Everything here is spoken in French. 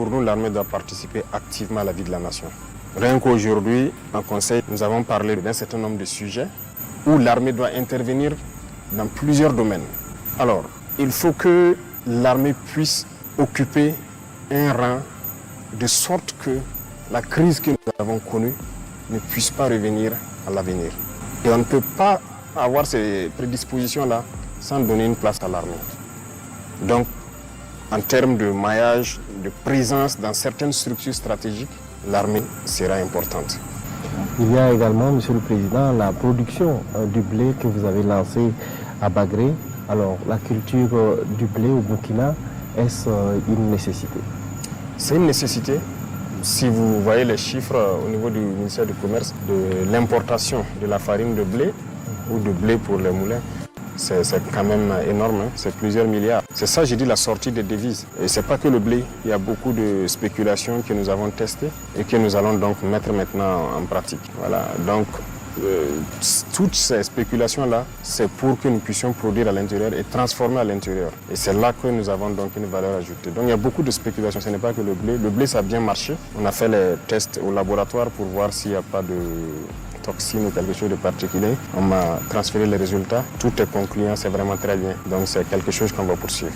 pour nous, l'armée doit participer activement à la vie de la nation. Rien qu'aujourd'hui, en Conseil, nous avons parlé d'un certain nombre de sujets où l'armée doit intervenir dans plusieurs domaines. Alors, il faut que l'armée puisse occuper un rang de sorte que la crise que nous avons connue ne puisse pas revenir à l'avenir. Et on ne peut pas avoir ces prédispositions-là sans donner une place à l'armée. Donc, en termes de maillage, de présence dans certaines structures stratégiques, l'armée sera importante. Il y a également, Monsieur le Président, la production du blé que vous avez lancé à Bagré. Alors, la culture du blé au Burkina, est-ce une nécessité? C'est une nécessité. Si vous voyez les chiffres au niveau du ministère du Commerce de l'importation de la farine de blé ou de blé pour les moulins, c'est quand même énorme, c'est plusieurs milliards. C'est ça, j'ai dit, la sortie des devises. Et ce n'est pas que le blé, il y a beaucoup de spéculations que nous avons testées et que nous allons donc mettre maintenant en pratique. Voilà, donc toutes ces spéculations-là, c'est pour que nous puissions produire à l'intérieur et transformer à l'intérieur. Et c'est là que nous avons donc une valeur ajoutée. Donc il y a beaucoup de spéculations, ce n'est pas que le blé. Le blé, ça a bien marché. On a fait les tests au laboratoire pour voir s'il n'y a pas de toxines ou quelque chose de particulier. On m'a transféré les résultats. Tout est concluant, c'est vraiment très bien. Donc c'est quelque chose qu'on va poursuivre.